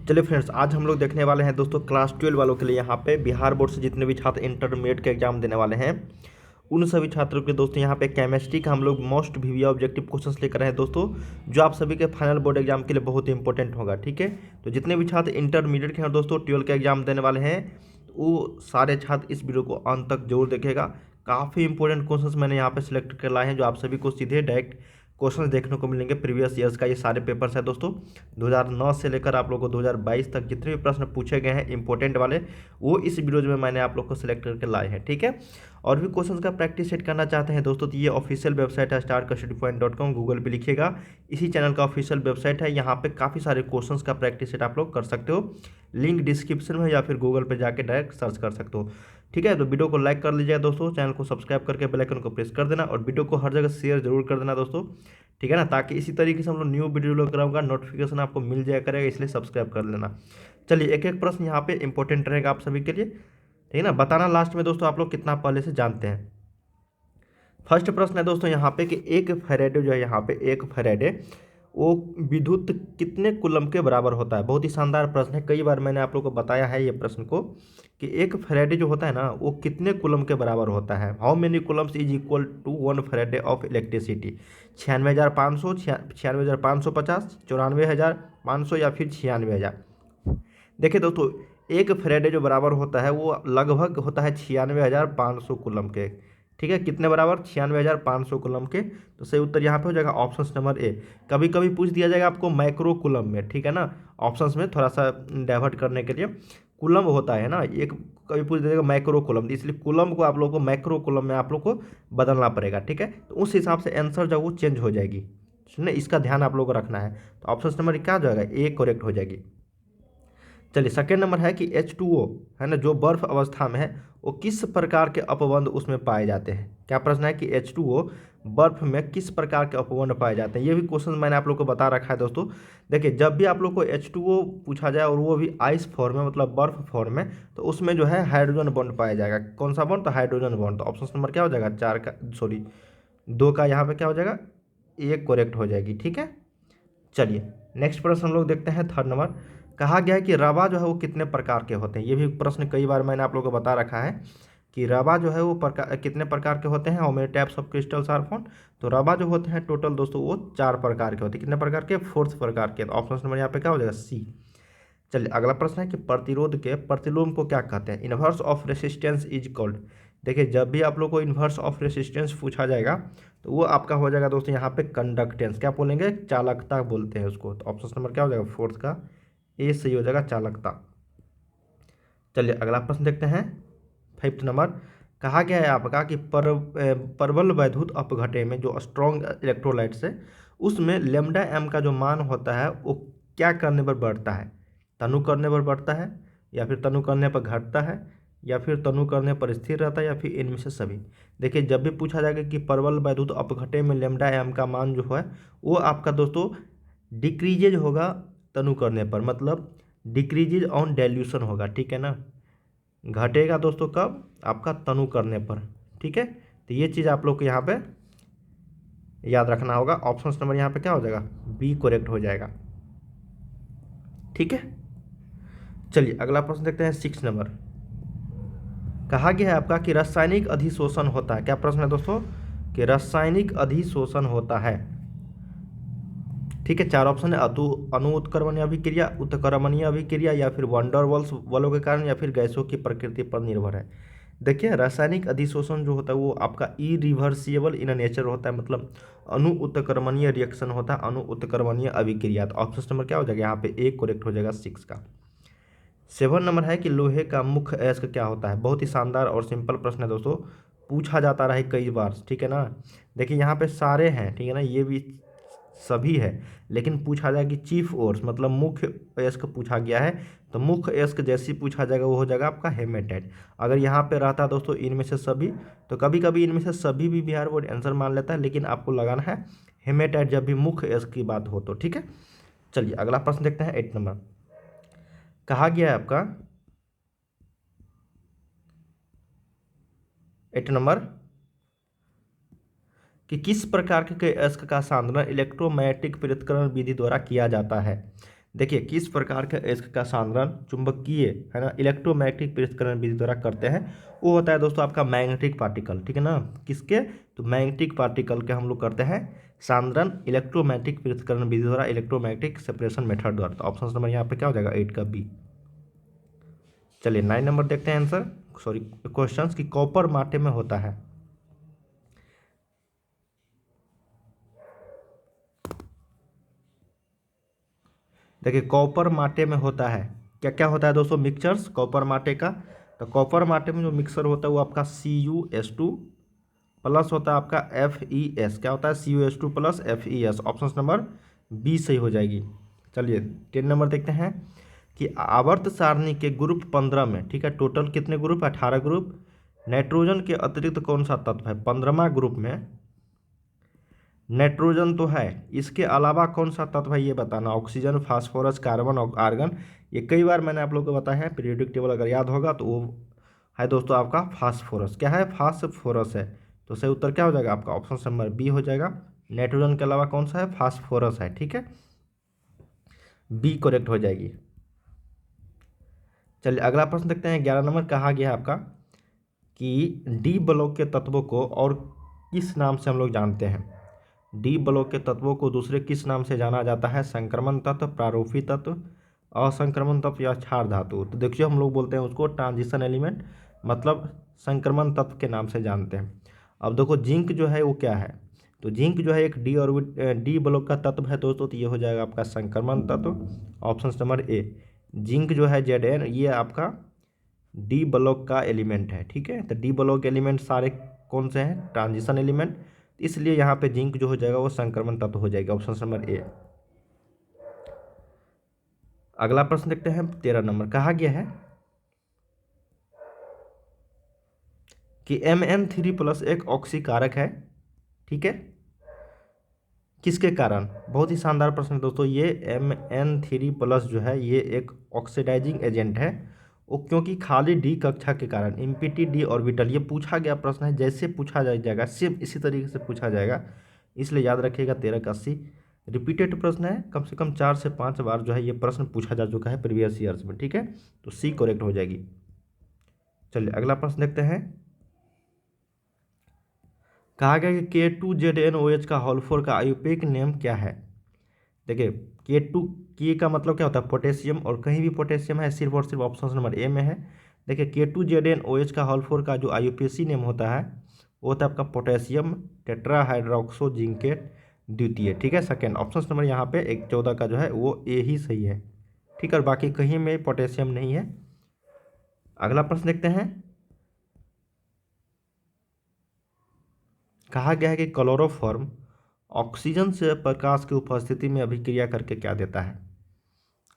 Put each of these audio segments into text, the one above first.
चलिए फ्रेंड्स, आज हम लोग देखने वाले हैं दोस्तों क्लास 12 वालों के लिए। यहाँ पे बिहार बोर्ड से जितने भी छात्र इंटरमीडिएट के एग्जाम देने वाले हैं उन सभी छात्रों के दोस्तों यहाँ पे केमिस्ट्री का हम लोग मोस्ट वीवीआई ऑब्जेक्टिव क्वेश्चंस लेकर आए हैं दोस्तों, जो आप सभी के फाइनल बोर्ड एग्जाम के लिए बहुत ही इंपॉर्टेंट होगा। ठीक है, तो जितने भी छात्र इंटरमीडिएट के हैं दोस्तों 12 के एग्जाम देने वाले हैं, वो सारे छात्र इस वीडियो को अंत तक जरूर देखेगा। काफ़ी इंपॉर्टेंट क्वेश्चंस मैंने यहाँ पे सिलेक्ट कर लाए हैं, जो आप सभी को सीधे डायरेक्ट क्वेश्चंस देखने को मिलेंगे। प्रीवियस ईयर्स का ये सारे पेपर्स है दोस्तों, 2009 से लेकर आप लोगों को 2022 तक जितने भी प्रश्न पूछे गए हैं इंपॉर्टेंट वाले, वो इस वीडियो में मैंने आप लोग को सिलेक्ट करके लाए हैं। ठीक है, और भी क्वेश्चंस का प्रैक्टिस सेट करना चाहते हैं दोस्तों, तो ये ऑफिशियल वेबसाइट है startcustody.com, गूगल पे लिखिएगा। इसी चैनल का ऑफिशियल वेबसाइट है, यहाँ पे काफ़ी सारे क्वेश्चंस का प्रैक्टिस सेट आप लोग कर सकते हो। लिंक डिस्क्रिप्शन में या फिर गूगल पे जाके डायरेक्ट सर्च कर सकते हो। ठीक है, तो वीडियो को लाइक कर लीजिएगा दोस्तों, चैनल को सब्सक्राइब करके बेल आइकन को प्रेस कर देना और वीडियो को हर जगह शेयर जरूर कर देना दोस्तों। ठीक है ना, ताकि इसी तरीके से हम लोग न्यू वीडियो लोग कराऊंगा नोटिफिकेशन आपको मिल जाया करेगा, इसलिए सब्सक्राइब कर लेना। चलिए, एक एक प्रश्न यहाँ पे इंपॉर्टेंट रहेगा आप सभी के लिए। ठीक है ना, बताना लास्ट में दोस्तों आप लोग कितना पहले से जानते हैं। फर्स्ट प्रश्न है दोस्तों यहाँ पे कि एक फैराडे जो है, यहाँ पे एक फैराडे वो विद्युत कितने कूलम के बराबर होता है। बहुत ही शानदार प्रश्न है, कई बार मैंने आप लोग को बताया है ये प्रश्न को कि एक फैराडे जो होता है ना वो कितने कूलम के बराबर होता है। How many coulombs is equal to 1 faraday of electricity. 96,500, 96,550, 94,500 या फिर 96,000। देखिए दोस्तों, एक फैराडे जो बराबर होता है वो लगभग होता है 96,500 कूलम के। ठीक है, कितने बराबर? 96,500 कूलम के। तो सही उत्तर यहाँ पे हो जाएगा ऑप्शन नंबर ए। कभी कभी पूछ दिया जाएगा आपको माइक्रो कूलम में, ठीक है ना, ऑप्शंस में थोड़ा सा डाइवर्ट करने के लिए। कूलम होता है ना एक, कभी पूछ दिया जाएगा माइक्रो कूलम, तो इसलिए कूलम को आप लोग को माइक्रो कूलम में आप लोग को बदलना पड़ेगा। ठीक है, तो उस हिसाब से आंसर जो वो चेंज हो जाएगी। सुनिए, इसका ध्यान आप लोग को रखना है। तो ऑप्शन नंबर क्या हो जाएगा? ए करेक्ट हो जाएगी। चलिए, सेकेंड नंबर है कि H2O है ना, जो बर्फ अवस्था में है वो किस प्रकार के अपबंध उसमें पाए जाते हैं। क्या प्रश्न है कि H2O बर्फ में किस प्रकार के अपबंध पाए जाते हैं। ये भी क्वेश्चन मैंने आप लोग को बता रखा है दोस्तों। देखिए, जब भी आप लोग को H2O पूछा जाए और वो भी आइस फॉर्म में, मतलब बर्फ फॉर्म में, तो उसमें जो है हाइड्रोजन बॉन्ड पाया जाएगा। कौन सा बॉन्ड? तो हाइड्रोजन बॉन्ड। तो ऑप्शन नंबर क्या हो जाएगा? 4 का, सॉरी 2 का यहाँ पे क्या हो जाएगा? ए करेक्ट हो जाएगी। ठीक है, चलिए नेक्स्ट प्रश्न हम लोग देखते हैं। थर्ड नंबर, कहा गया है कि रवा जो है वो कितने प्रकार के होते हैं। ये भी प्रश्न कई बार मैंने आप लोगों को बता रखा है कि रवा जो है वो कितने प्रकार के होते हैं। How many types of crystals are found. तो रवा जो होते हैं टोटल दोस्तों वो 4 प्रकार के होते हैं। कितने प्रकार के? 4th प्रकार के। तो ऑप्शन नंबर यहाँ पे क्या हो जाएगा? सी। चलिए, अगला प्रश्न है कि प्रतिरोध के प्रतिलोम को क्या कहते हैं। Inverse of resistance is called. देखिए, जब भी आप लोग को इन्वर्स ऑफ रेसिस्टेंस पूछा जाएगा तो वो आपका हो जाएगा दोस्तों यहाँ पे कंडक्टेंस। क्या बोलेंगे? चालकता बोलते हैं उसको। तो ऑप्शन नंबर क्या हो जाएगा? 4th का ए सही हो जाएगा, चालकता। चलिए, अगला प्रश्न देखते हैं। 5th नंबर, कहा गया है आपका कि प्रबल वैद्युत अपघटे में जो स्ट्रॉन्ग इलेक्ट्रोलाइट्स है उसमें लेमडा एम का जो मान होता है वो क्या करने पर बढ़ता है। तनु करने पर बढ़ता है, या फिर तनु करने पर घटता है, या फिर तनु करने पर स्थिर रहता है, या फिर इनमें से सभी। देखिए, जब भी पूछा जाएगा कि प्रबल वैद्युत अपघटे में लेमडा एम का मान जो है वो आपका दोस्तों डिक्रीजेज होगा तनु करने पर, मतलब डिक्रीजेज ऑन डाइल्यूशन होगा। ठीक है ना, घटेगा दोस्तों कब? आपका तनु करने पर। ठीक है, तो ये चीज़ आप लोग को यहाँ पे याद रखना होगा। ऑप्शन नंबर यहाँ पे क्या हो जाएगा? बी करेक्ट हो जाएगा। ठीक है, चलिए अगला प्रश्न देखते हैं। 6 नंबर, कहा गया है आपका कि रासायनिक अधिशोषण होता है। क्या प्रश्न है दोस्तों? कि रासायनिक अधिशोषण होता है। ठीक है, 4 ऑप्शन है। अणु उत्क्रमणीय अभिक्रिया, उत्क्रमणीय अभिक्रिया, या फिर वंडरवॉल्स बलों के कारण, या फिर गैसों की प्रकृति पर निर्भर है। देखिए, रासायनिक अधिशोषण जो होता है वो आपका इरिवर्सिबल इन नेचर होता है, मतलब अणु उत्क्रमणीय रिएक्शन होता है, अणु उत्क्रमणीय अभिक्रिया। तो ऑप्शन नंबर क्या हो जाएगा? यहाँ पे एक करेक्ट हो जाएगा 6 का। 7 नंबर है कि लोहे का मुख्य अयस्क क्या होता है। बहुत ही शानदार और सिंपल प्रश्न है दोस्तों, पूछा जाता रहा है कई बार। ठीक है ना, देखिए यहाँ पे सारे हैं, ठीक है ना, ये भी सभी है, लेकिन पूछा जाएगा कि चीफ ओर्स मतलब मुख्य अयस्क पूछा गया है। तो मुख्य अयस्क जैसे पूछा जाएगा वो हो जाएगा आपका हेमेटाइट। अगर यहाँ पे रहता दोस्तों इनमें से सभी, तो कभी कभी इनमें से सभी भी बिहार बोर्ड आंसर मान लेता है, लेकिन आपको लगाना है हेमेटाइट जब भी मुख्य अयस्क की बात हो तो। ठीक है, चलिए अगला प्रश्न देखते हैं। 8 नंबर, कहा गया है आपका 8 नंबर कि किस प्रकार के अयस्क का सांद्रण इलेक्ट्रोमैग्नेटिक पृथक्करण विधि द्वारा किया जाता है। देखिए किस प्रकार के इश्क का सांद्रण चुंबकीय है ना इलेक्ट्रोमैग्नेटिक पृथक्करण विधि द्वारा करते हैं, वो होता है दोस्तों आपका मैग्नेटिक पार्टिकल, ठीक है ना। किसके? तो मैग्नेटिक पार्टिकल के हम लोग करते हैं सांद्रण इलेक्ट्रोमैग्नेटिक पृथक्करण विधि द्वारा, इलेक्ट्रोमैग्नेटिक सेपरेशन मेथड द्वारा। तो ऑप्शन नंबर यहाँ पे क्या हो जाएगा 8 का बी। चलिए 9 नंबर देखते हैं आंसर, सॉरी क्वेश्चन की कॉपर माटे में होता है। देखिए कॉपर माटे में होता है, क्या क्या होता है दोस्तों मिक्सचर्स कॉपर माटे का। तो कॉपर माटे में जो मिक्सर होता है वो आपका CuS2 प्लस होता है आपका FeS, क्या होता है CuS2 प्लस FeS। ऑप्शन नंबर बी सही हो जाएगी। चलिए 10 नंबर देखते हैं कि आवर्त सारणी के ग्रुप 15 में, ठीक है, टोटल कितने ग्रुप? 18 ग्रुप। नाइट्रोजन के अतिरिक्त कौन सा तत्व है 15वां ग्रुप में? नाइट्रोजन तो है, इसके अलावा कौन सा तत्व है ये बताना। ऑक्सीजन, फास्फोरस, कार्बन और आर्गन। ये कई बार मैंने आप लोगों को बताया है, पीरियोडिक टेबल अगर याद होगा तो वो है दोस्तों आपका फास्फोरस। क्या है? फास्फोरस है। तो सही उत्तर क्या हो जाएगा आपका? ऑप्शन नंबर बी हो जाएगा। नाइट्रोजन के अलावा कौन सा है? फास्फोरस है, ठीक है, बी करेक्ट हो जाएगी। चलिए अगला प्रश्न देखते हैं 11 नंबर। कहा गया है आपका कि डी ब्लॉक के तत्वों को और किस नाम से हम लोग जानते हैं? डी ब्लॉक के तत्वों को दूसरे किस नाम से जाना जाता है? संक्रमण तत्व, प्रारूपी तत्व, असंक्रमण तत्व या क्षार धातु। तो देखिए हम लोग बोलते हैं उसको ट्रांजिशन एलिमेंट, मतलब संक्रमण तत्व के नाम से जानते हैं। अब देखो जिंक जो है वो क्या है? तो जिंक जो है एक डी ब्लॉक का तत्व है दोस्तों, तो ये हो जाएगा आपका संक्रमण तत्व। Option number A. जिंक जो है Zn ये आपका डी ब्लॉक का एलिमेंट है, ठीक है। तो डी ब्लॉक एलिमेंट सारे कौन से हैं? Transition element. इसलिए यहाँ पे जिंक जो हो जाएगा वो संक्रमण तत्व हो जाएगा। Option number A. अगला प्रश्न देखते हैं 13 नंबर। कहा गया है कि Mn3+ एक ऑक्सीकारक है, ठीक है, किसके कारण? बहुत ही शानदार प्रश्न है दोस्तों ये। Mn3+ जो है ये एक ऑक्सीडाइजिंग एजेंट है, वो क्योंकि खाली डी कक्षा के कारण, इम्पिटी डी ऑर्बिटल। ये पूछा गया प्रश्न है, जैसे पूछा जाएगा सिर्फ इसी तरीके से पूछा जाएगा, इसलिए याद रखिएगा 13 का सी। रिपीटेड प्रश्न है, कम से कम 4 से 5 बार जो है ये प्रश्न पूछा जा चुका है प्रीवियस ईयर्स में, ठीक है। तो सी करेक्ट हो जाएगी। चलिए अगला प्रश्न देखते हैं। कहा गया कि K2ZnOH का होल4 का आयुर्वेदिक नेम क्या है? देखिए के का मतलब क्या होता है? पोटेशियम, और कहीं भी पोटेशियम है सिर्फ और सिर्फ ऑप्शन नंबर ए में है। देखिए K2ZnOH का होल4 का जो IUPAC नेम होता है वो होता है आपका पोटेशियम टेट्राहाइड्रोक्सो जिंकेट द्वितीय, ठीक है, सेकेंड। ऑप्शन नंबर यहाँ पे 14 का जो है वो ए ही सही है, ठीक है, और बाकी कहीं में पोटेशियम नहीं है। अगला प्रश्न देखते हैं। कहा गया है कि क्लोरोफॉर्म ऑक्सीजन से प्रकाश की उपस्थिति में अभिक्रिया करके क्या देता है?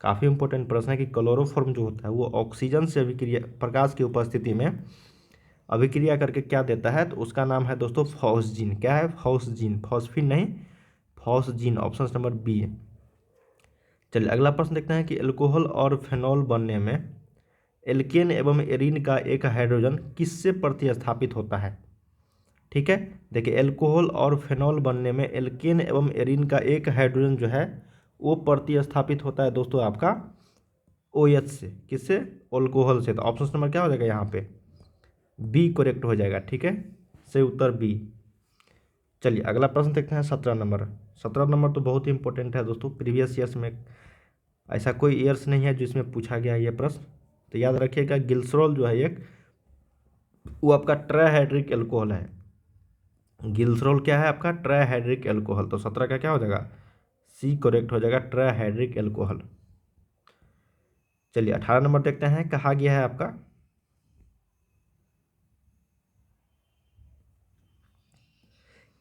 काफ़ी इंपॉर्टेंट प्रश्न है कि क्लोरोफॉर्म जो होता है वो ऑक्सीजन से अभिक्रिया, प्रकाश की उपस्थिति में अभिक्रिया करके क्या देता है? तो उसका नाम है दोस्तों फॉस्जीन। क्या है? फॉस्जीन, फॉस्फिन नहीं, फॉस्जीन। ऑप्शन नंबर बी है। चलिए अगला प्रश्न देखते हैं कि एल्कोहल और फेनॉल बनने में एल्केन एवं एरीन का एक हाइड्रोजन किससे प्रतिस्थापित होता है? ठीक है, देखिए एल्कोहल और फेनॉल बनने में एल्केन एवं एरीन का एक हाइड्रोजन जो है वो प्रतिस्थापित होता है दोस्तों आपका OH से। किससे? अल्कोहल से। तो ऑप्शन नंबर क्या हो जाएगा यहाँ पे? बी करेक्ट हो जाएगा, ठीक है, सही उत्तर बी। चलिए अगला प्रश्न देखते हैं 17 नंबर। 17 नंबर तो बहुत ही इंपॉर्टेंट है दोस्तों, प्रीवियस ईयर्स में ऐसा कोई ईयर्स नहीं है जिसमें पूछा गया है ये प्रश्न, तो याद रखिएगा। ग्लिसरॉल जो है एक, वो आपका ट्राइहाइड्रिक एल्कोहल है। ग्लिसरॉल क्या है आपका? Trihydric alcohol. तो 17 का क्या हो जाएगा? सी करेक्ट हो जाएगा, ट्राइहाइड्रिक एल्कोहल। चलिए 18 नंबर देखते हैं। कहा गया है आपका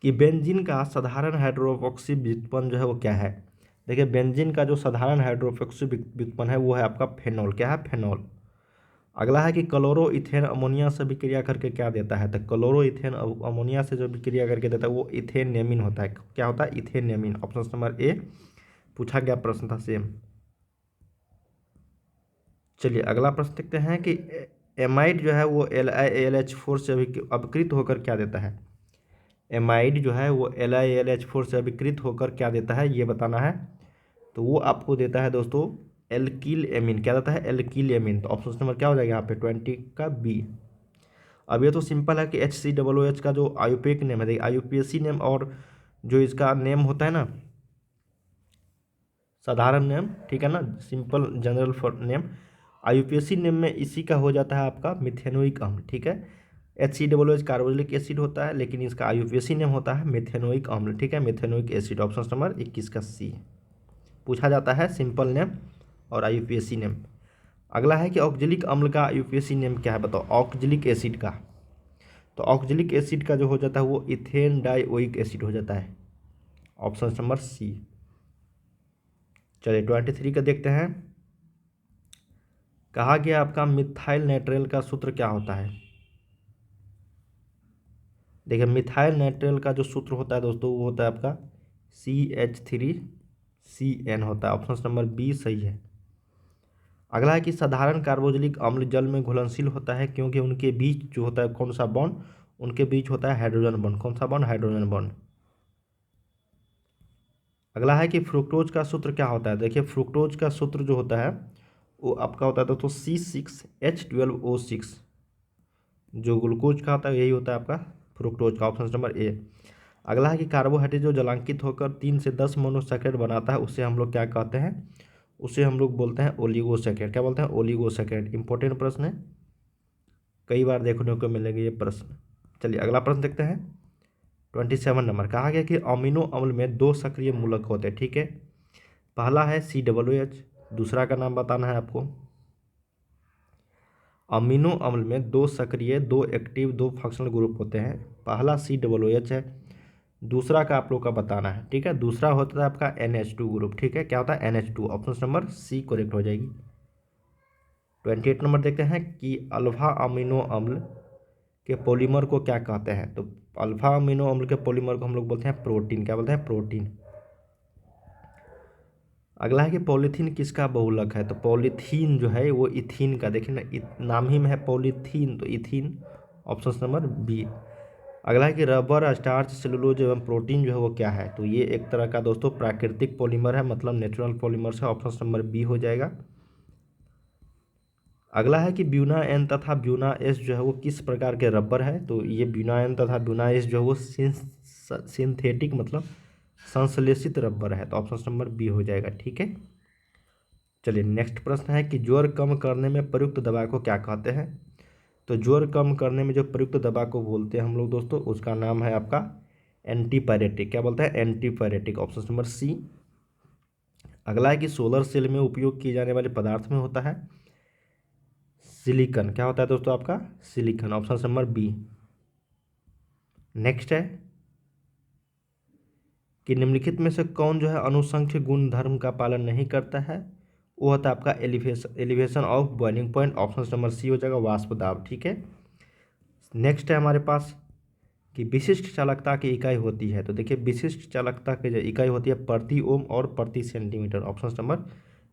कि बेंजीन का साधारण हाइड्रोक्सी व्युत्पन्न जो है वो क्या है? देखिए बेंजीन का जो साधारण हाइड्रोक्सी व्युत्पन्न है वो है आपका फेनॉल। क्या है? फेनॉल। अगला है कि क्लोरो इथेन अमोनिया से विक्रिया करके क्या देता है? तो क्लोरो इथेन अमोनिया से जो विक्रिया करके देता है वो इथेनेमिन होता है। क्या होता है? इथेनेमिन। ऑप्शन नंबर ए पूछा गया प्रश्न था सेम। चलिए अगला प्रश्न देखते हैं कि एमाइड जो है वो LiAlH4 से अपकृत होकर क्या देता है? एमाइड जो है वो LiAlH4 से अभिकृत होकर क्या देता है ये बताना है। तो वो आपको देता है दोस्तों एल्किल एमीन। क्या देता है? Alkyl amine. तो ऑप्शन नंबर क्या हो जाएगा यहाँ पे 20 का बी। अब ये तो सिंपल है कि HCOOH का जो IUPAC नेम है, देखिए IUPAC नेम और जो इसका नेम होता है ना साधारण नेम, ठीक है ना, simple general for name, IUPAC name में इसी का हो जाता है आपका मिथेनोइक अम्ल, ठीक है। HCOOH कार्बोक्सिलिक एसिड होता है, लेकिन इसका IUPAC नेम होता है मिथेनोइक अम्ल, ठीक है, मिथेनोइक एसिड। ऑप्शन नंबर 21 का सी पूछा जाता है, सिंपल नेम और IUPAC नेम। अगला है कि ऑक्जेलिक अम्ल का IUPAC नेम क्या है, बताओ। ऑक्जेलिक एसिड का, तो ऑक्जेलिक एसिड का जो हो जाता है वो इथेन डाइओइक एसिड हो जाता है। Option number C. चलिए 23 का देखते हैं। कहा गया आपका मिथाइल नाइट्रेल का सूत्र क्या होता है। देखिए मिथाइल नाइट्रेल का जो सूत्र होता है दोस्तों वो होता है आपका CH3CN होता है। ऑप्शन नंबर बी सही है। अगला है कि साधारण कार्बोक्सिलिक अम्ल जल में घुलनशील होता है क्योंकि उनके बीच जो होता है कौन सा बॉन्ड, उनके बीच होता है हाइड्रोजन बॉन्ड। कौन सा बॉन्ड? Hydrogen bond. अगला है कि फ्रुक्टोज का सूत्र क्या होता है। देखिए फ्रुक्टोज का सूत्र जो होता है वो आपका होता है दोस्तों C6H12O6। जो ग्लूकोज का होता है यही होता है आपका फ्रुक्टोज का। Option number A. अगला है कि कार्बोहाइड्रेट जो जलांकित होकर 3 से 10 मोनोसैकेराइड बनाता है उसे हम लोग क्या कहते हैं, उसे हम लोग बोलते हैं ओलिगोसैकेराइड। क्या बोलते हैं? ओलिगोसैकेराइड। इंपॉर्टेंट प्रश्न है, कई बार देखने को मिलेंगे ये प्रश्न। चलिए अगला प्रश्न देखते हैं। 27 नंबर। कहा गया कि अमीनो अम्ल में 2 सक्रिय मूलक होते हैं, ठीक है। पहला है COOH, दूसरा का नाम बताना है आपको। अमीनो अम्ल में 2 सक्रिय, 2 एक्टिव, 2 फंक्शनल ग्रुप होते हैं। पहला COOH है, दूसरा का आप लोग का बताना है, ठीक है। दूसरा होता है आपका NH2 ग्रुप, ठीक है। क्या होता है? NH2। Option number C correct हो जाएगी। 28 नंबर देखते हैं कि अल्फा अमीनो अम्ल के पॉलीमर को क्या कहते हैं। तो अल्फा अमीनो अम्ल के पॉलीमर को हम लोग बोलते हैं प्रोटीन। क्या बोलते हैं? प्रोटीन। अगला है कि पॉलीथीन किसका बहुलक है। तो पॉलीथीन जो है वो इथीन का, देखिए ना नाम ही में है पॉलीथीन, तो इथीन। Option number B. अगला है कि रबर, स्टार्च, सेलुलोज एवं प्रोटीन जो है वो क्या है। तो ये एक तरह का दोस्तों प्राकृतिक पॉलीमर है, मतलब नेचुरल पॉलीमर है। ऑप्शन नंबर बी हो जाएगा। अगला है कि ब्यूना एन तथा ब्यूना एस जो है वो किस प्रकार के रबर है। तो ये ब्यूना एन तथा ब्यूना एस जो है वो सिंथेटिक मतलब संश्लेषित रबर है। तो ऑप्शन नंबर बी हो जाएगा, ठीक है। चलिए नेक्स्ट प्रश्न है कि ज्वर कम करने में प्रयुक्त दवा को क्या कहते हैं। तो ज्वर कम करने में जो प्रयुक्त दवा को बोलते हैं हम लोग दोस्तों उसका नाम है आपका एंटीपायरेटिक। क्या बोलते हैं? एंटीपायरेटिक। Option number C. अगला है कि सोलर सेल में उपयोग किए जाने वाले पदार्थ में होता है सिलिकॉन। क्या होता है दोस्तों आपका? Silicon. Option number B. Next है कि निम्नलिखित में से कौन जो है अनुसंख्य गुण धर्म का पालन नहीं करता है। वो होता है आपका elevation of boiling point. Option number C हो जाएगा वाष्प दाब, ठीक है। नेक्स्ट है हमारे पास कि विशिष्ट चालकता की इकाई होती है। तो देखिए विशिष्ट चालकता की जो इकाई होती है प्रति ओम और प्रति सेंटीमीटर। ऑप्शन नंबर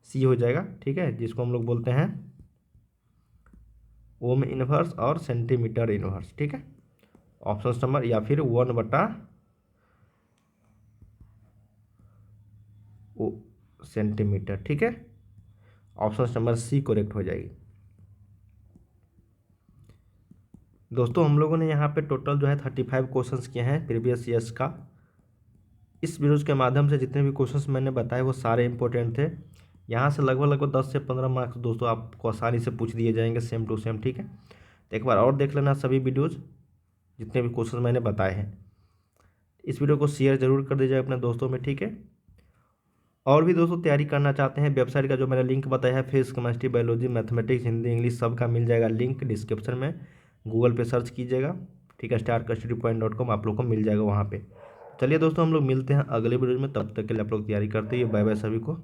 सी हो जाएगा, ठीक है, जिसको हम लोग बोलते हैं ओम इनवर्स और सेंटीमीटर इनवर्स, ठीक है। ऑप्शन नंबर या फिर 1/, सेंटीमीटर, ठीक है। ऑप्शन नंबर सी करेक्ट हो जाएगी। दोस्तों हम लोगों ने यहाँ पे टोटल जो है 35 क्वेश्चंस किए हैं प्रीवियस ईयर्स का। इस वीडियोज़ के माध्यम से जितने भी क्वेश्चंस मैंने बताए वो सारे इंपॉर्टेंट थे। यहाँ से लगभग 10 से 15 मार्क्स दोस्तों आपको आसानी से पूछ दिए जाएंगे सेम टू सेम, ठीक है। तो एक बार और देख लेना सभी वीडियोज़ जितने भी क्वेश्चन मैंने बताए हैं। इस वीडियो को शेयर जरूर कर दीजिए अपने दोस्तों में, ठीक है। और भी दोस्तों तैयारी करना चाहते हैं वेबसाइट का जो मैंने लिंक बताया है physics, chemistry, biology, mathematics, Hindi, English सब का मिल जाएगा लिंक डिस्क्रिप्शन में। गूगल पे सर्च कीजिएगा, ठीक है, starkstudypoint.com आप लोग को मिल जाएगा वहाँ पे। चलिए दोस्तों हम लोग मिलते हैं अगले वीडियो में, तब तक के लिए आप लोग तैयारी करते हैं। बाय बाय सभी को।